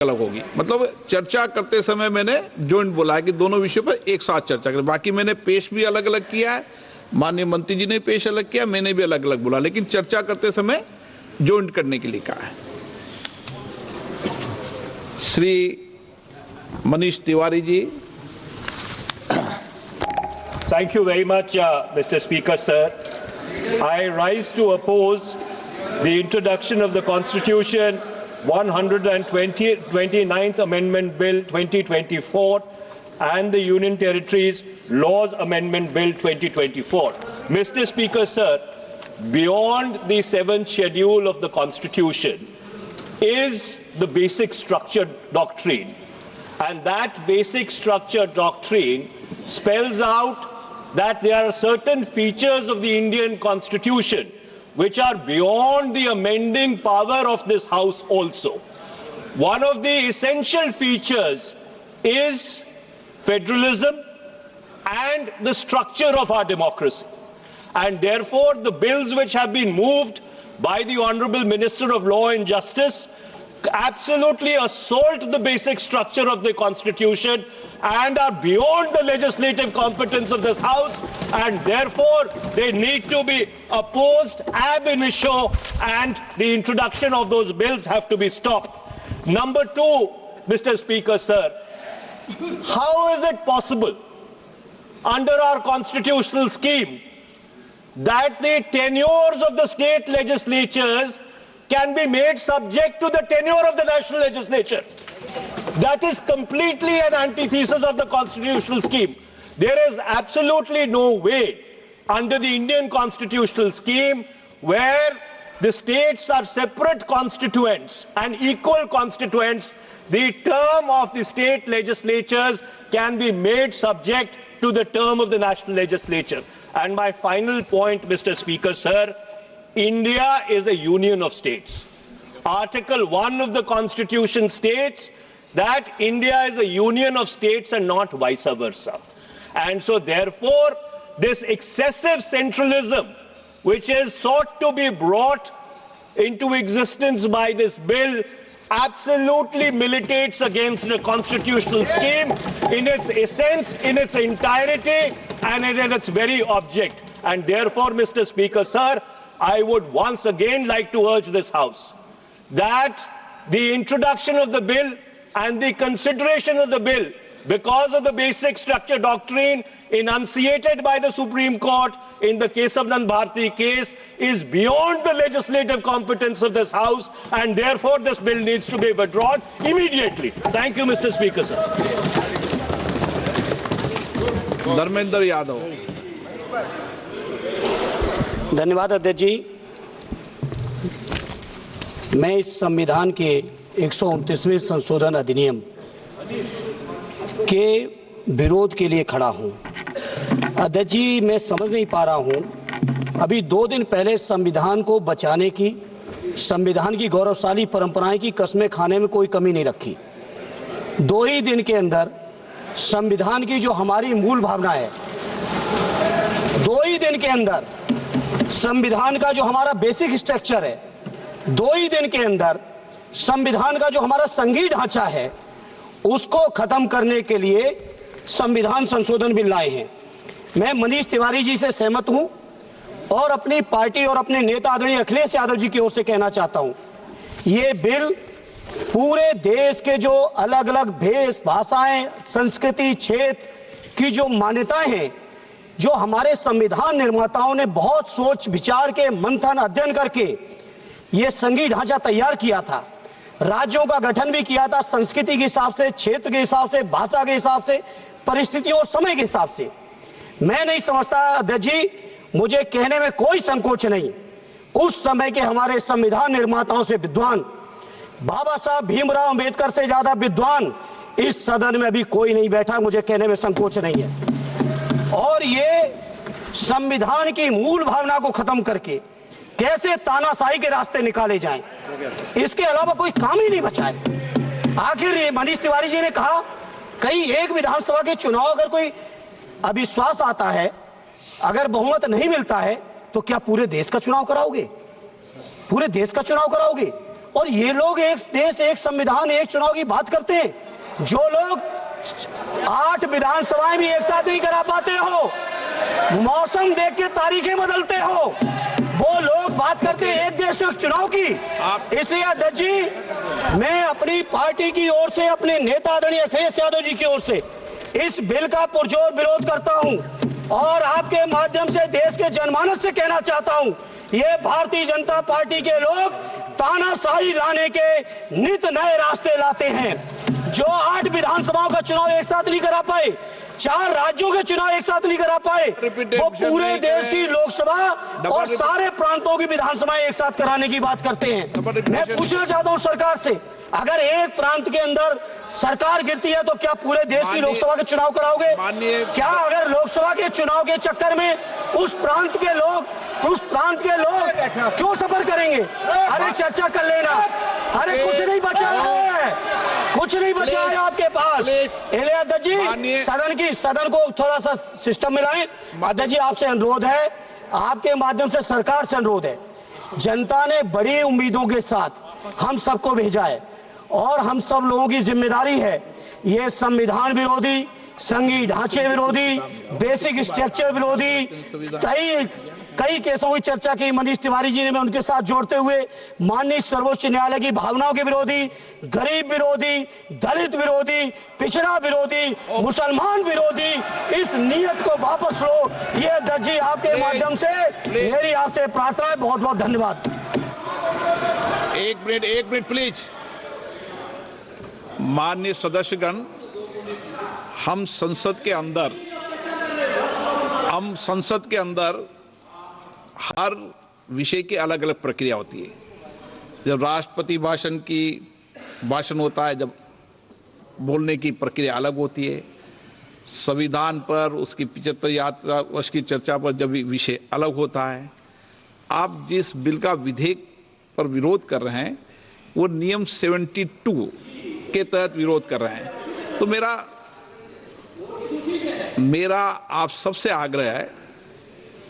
अलग होगी। मतलब चर्चा करते समय मैंने जॉइंट बोला है कि दोनों विषयों पर एक साथ चर्चा करें। बाकी मैंने पेश भी अलग अलग किया है, माननीय मंत्री जी ने पेश अलग किया, मैंने भी अलग अलग बोला, लेकिन चर्चा करते समय जॉइंट करने के लिए कहा है। Shri Manish Tiwari ji. Thank you very much, Mr. Speaker, sir. I rise to oppose the introduction of the Constitution 129th Amendment Bill 2024 and the Union Territories Laws Amendment Bill 2024. Mr. Speaker, sir, beyond the 7th schedule of the Constitution is the basic structure doctrine. And that basic structure doctrine spells out that there are certain features of the Indian Constitution which are beyond the amending power of this House also. One of the essential features is federalism and the structure of our democracy. And therefore, the bills which have been moved by the Honorable Minister of Law and Justice absolutely assault the basic structure of the Constitution and are beyond the legislative competence of this House, and therefore they need to be opposed ab initio, and the introduction of those bills have to be stopped. Number two, Mr. Speaker, sir, how is it possible under our constitutional scheme that the tenures of the state legislatures can be made subject to the tenure of the national legislature? That is completely an antithesis of the constitutional scheme. There is absolutely no way under the Indian constitutional scheme where the states are separate constituents and equal constituents, the term of the state legislatures can be made subject to the term of the national legislature. And my final point, Mr. Speaker, sir, India is a union of states. Article 1 of the Constitution states that India is a union of states and not vice versa. And so therefore, this excessive centralism which is sought to be brought into existence by this bill absolutely militates against the constitutional scheme in its essence, in its entirety, and in its very object. And therefore, Mr. Speaker, sir, I would once again like to urge this House that the introduction of the bill and the consideration of the bill, because of the basic structure doctrine enunciated by the Supreme Court in the Kesavanand Bharti case, is beyond the legislative competence of this House, and therefore this bill needs to be withdrawn immediately. Thank you, Mr. Speaker, sir. Dharmendra Yadav. धन्यवाद अध्यक्ष जी। मैं इस संविधान के 129वें संशोधन अधिनियम के विरोध के लिए खड़ा हूं। अध्यक्ष जी, मैं समझ नहीं पा रहा हूं, अभी 2 दिन पहले संविधान को बचाने की, संविधान की गौरवशाली परंपराएं की कस्में खाने में कोई कमी नहीं रखी। 2 ही दिन के अंदर संविधान की जो हमारी मूल भावना है, 2 ही दिन के अंदर संविधान का जो हमारा बेसिक स्ट्रक्चर है, 2 ही दिन के अंदर संविधान का जो हमारा संघीय ढांचा है, उसको खत्म करने के लिए संविधान संशोधन बिल लाए हैं। मैं मनीष तिवारी जी से सहमत हूं और अपनी पार्टी और अपने नेता आदरणीय अखिलेश यादव जी की ओर से कहना चाहता हूं, ये बिल पूरे देश के जो अलग अलग भेष, भाषाएं, संस्कृति, क्षेत्र की जो मान्यताएं हैं, जो हमारे संविधान निर्माताओं ने बहुत सोच विचार के मंथन अध्ययन करके ये संघीय ढांचा तैयार किया था, राज्यों का गठन भी किया था, संस्कृति के हिसाब से, क्षेत्र के हिसाब से, भाषा के हिसाब से, परिस्थितियों और समय के हिसाब से। मैं नहीं समझता अध्यक्ष जी, मुझे कहने में कोई संकोच नहीं, उस समय के हमारे संविधान निर्माताओं से विद्वान, बाबा साहब भीमराव अंबेडकर से ज्यादा विद्वान इस सदन में अभी कोई नहीं बैठा, मुझे कहने में संकोच नहीं है। और ये संविधान की मूल भावना को खत्म करके कैसे तानाशाही के रास्ते निकाले जाएं, इसके अलावा कोई काम ही नहीं बचा है। आखिर ये मनीष तिवारी जी ने कहा, कहीं एक विधानसभा के चुनाव अगर कोई अविश्वास आता है, अगर बहुमत नहीं मिलता है, तो क्या पूरे देश का चुनाव कराओगे? पूरे देश का चुनाव कराओगे? और ये लोग एक देश एक संविधान एक चुनाव की बात करते हैं। जो लोग 8 विधानसभाएं भी एक साथ नहीं करा पाते हो, मौसम देख के तारीखें बदलते हो, वो लोग बात करते हैं एक देश एक चुनाव की। इसलिए अध्यक्ष जी, मैं अपनी पार्टी की ओर से, अपने नेता आदरणीय अखिलेश यादव जी की ओर से इस बिल का पुरजोर विरोध करता हूं और आपके माध्यम से देश के जनमानस से कहना चाहता हूं, ये भारतीय जनता पार्टी के लोग तानाशाही लाने के नित नए रास्ते लाते हैं। जो 8 विधानसभाओं का चुनाव एक साथ नहीं करा पाए, 4 राज्यों के चुनाव एक साथ नहीं करा पाए, वो पूरे देश की लोकसभा और सारे प्रांतों की विधानसभाएं एक साथ कराने की बात करते हैं। मैं पूछना चाहता हूं सरकार से, अगर एक प्रांत के अंदर सरकार गिरती है तो क्या पूरे देश की लोकसभा के चुनाव कराओगे? क्या अगर लोकसभा के चुनाव के चक्कर में उस प्रांत के लोग क्यों सफर करेंगे? अरे चर्चा कर लेना, अरे कुछ नहीं बचा है, कुछ नहीं बचा है आपके पास। अध्यक्ष जी, सदन को थोड़ा सा सिस्टम में लाएं। अध्यक्ष जी, आपसे अनुरोध है, आपके माध्यम से सरकार से अनुरोध है, जनता ने बड़ी उम्मीदों के साथ हम सबको भेजा है और हम सब लोगों की जिम्मेदारी है, ये संविधान विरोधी, संघीय ढांचे विरोधी, बेसिक स्ट्रक्चर विरोधी कई केसों की चर्चा की मनीष तिवारी जी ने, मैं उनके साथ जोड़ते हुए माननीय सर्वोच्च न्यायालय की भावनाओं के विरोधी, गरीब विरोधी, दलित विरोधी, पिछड़ा विरोधी, मुसलमान विरोधी, इस नीयत को वापस लो, ये अध्यक्ष जी आपके माध्यम से मेरी आपसे प्रार्थना है। बहुत बहुत धन्यवाद। एक मिनट प्लीज। माननीय सदस्यगण, हम संसद के अंदर हर विषय की अलग अलग प्रक्रिया होती है। जब राष्ट्रपति भाषण होता है, जब बोलने की प्रक्रिया अलग होती है। संविधान पर उसकी 75 वर्ष की चर्चा पर जब विषय अलग होता है। आप जिस बिल का विधेयक पर विरोध कर रहे हैं वो नियम 72 के तहत विरोध कर रहे हैं। तो मेरा आप सबसे आग्रह है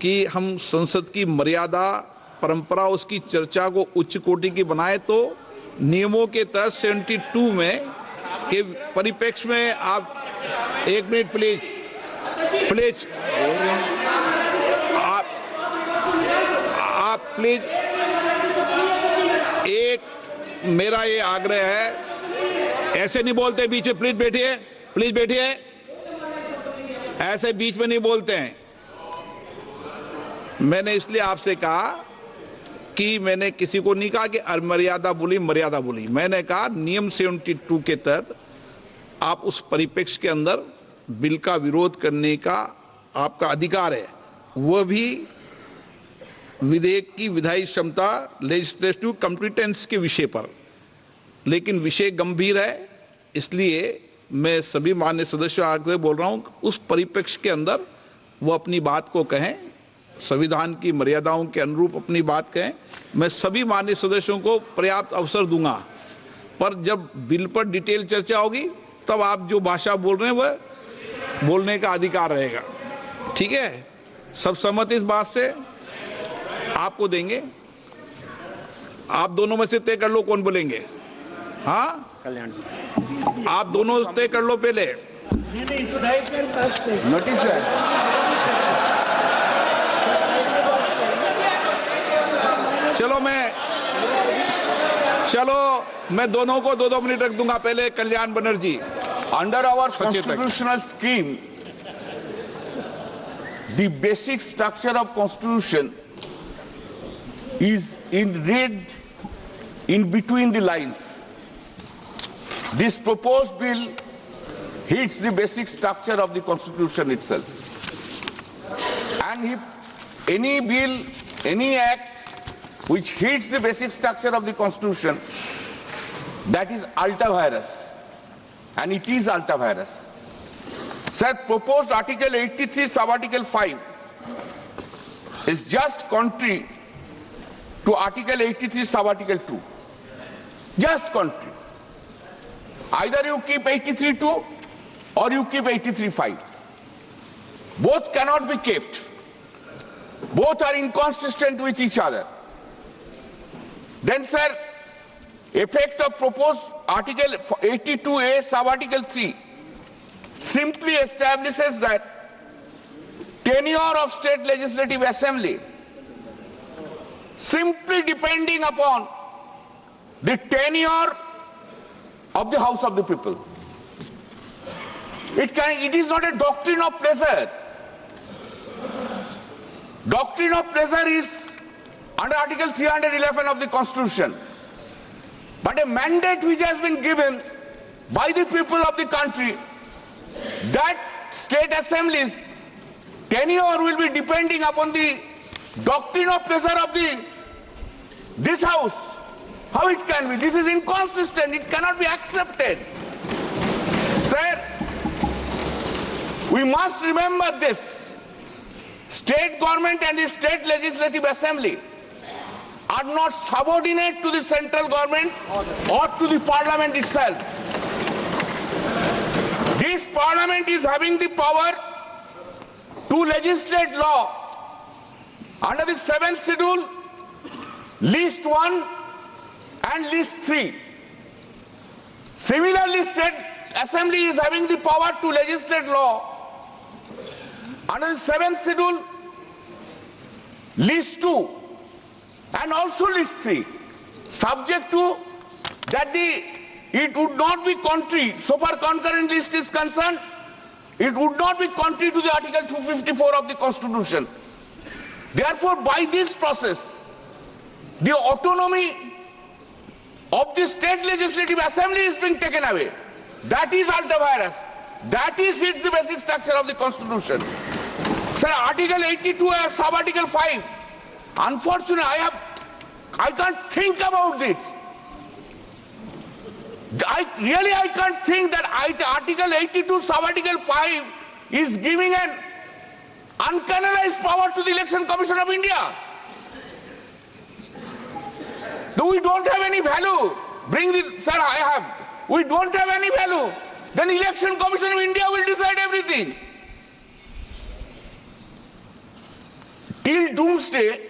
कि हम संसद की मर्यादा, परंपरा, उसकी चर्चा को उच्च कोटि की बनाए। तो नियमों के तहत 72 में के परिप्रेक्ष्य में आप 1 मिनट प्लीज आप प्लीज, एक मेरा ये आग्रह है, ऐसे नहीं बोलते बीच में। प्लीज बैठिए, ऐसे बीच में नहीं बोलते हैं। मैंने इसलिए आपसे कहा कि मैंने किसी को नहीं कहा कि मर्यादा बोली। मैंने कहा नियम 72 के तहत आप उस परिप्रेक्ष्य के अंदर बिल का विरोध करने का आपका अधिकार है, वह भी विधेयक की विधायी क्षमता, लेजिस्लेटिव कॉम्पिटेंस के विषय पर। लेकिन विषय गंभीर है, इसलिए मैं सभी मान्य सदस्यों आगे बोल रहा हूं, उस परिप्रेक्ष्य के अंदर वो अपनी बात को कहें, संविधान की मर्यादाओं के अनुरूप अपनी बात कहें। मैं सभी मान्य सदस्यों को पर्याप्त अवसर दूंगा, पर जब बिल पर डिटेल चर्चा होगी तब आप जो भाषा बोल रहे हैं वह बोलने का अधिकार रहेगा। ठीक है, सब सहमत इस बात से? आपको देंगे, आप दोनों में से तय कर लो कौन बोलेंगे। हाँ, कल्याण, आप दोनों तय कर लो पहले। नोटिस है। चलो मैं दोनों को 2-2 मिनट रख दूंगा। पहले Kalyan Banerjee. Under our constitutional scheme, the basic structure of constitution is read in between the lines. This proposed bill hits the basic structure of the constitution itself. And if any bill, any act which hits the basic structure of the constitution, that is ultra vires. And it is ultra vires. Sir, proposed Article 83, Sub-Article 5 is just contrary to Article 83, Sub-Article 2. Just contrary. Either you keep 83.2 or you keep 83.5. Both cannot be kept. Both are inconsistent with each other. Then, sir, effect of proposed Article 82A, sub-Article 3, simply establishes that tenure of State Legislative Assembly simply depending upon the tenure of the House of the People. It is not a doctrine of pleasure. Doctrine of pleasure is under Article 311 of the Constitution. But a mandate which has been given by the people of the country that state assemblies tenure will be depending upon the doctrine of pleasure of this house. How it can be? This is inconsistent. It cannot be accepted. Sir, we must remember this. State government and the state legislative assembly are not subordinate to the central government or to the parliament itself. This parliament is having the power to legislate law under the 7th schedule, list 1 and list 3. Similarly, state assembly is having the power to legislate law under the 7th schedule, list 2 and also list 3, subject to that it would not be contrary, so far concurrent list is concerned, it would not be contrary to the Article 254 of the Constitution. Therefore, by this process, the autonomy of the state legislative assembly is being taken away. That is ultra vires. That is hits the basic structure of the Constitution. Sir, Article 82 or sub-Article 5. Unfortunately, I can't think about it. I can't think that Article 82 sub-Article 5 is giving an uncanonized power to the Election Commission of India. Though we don't have any value, we don't have any value, then the Election Commission of India will decide everything. Till doomsday,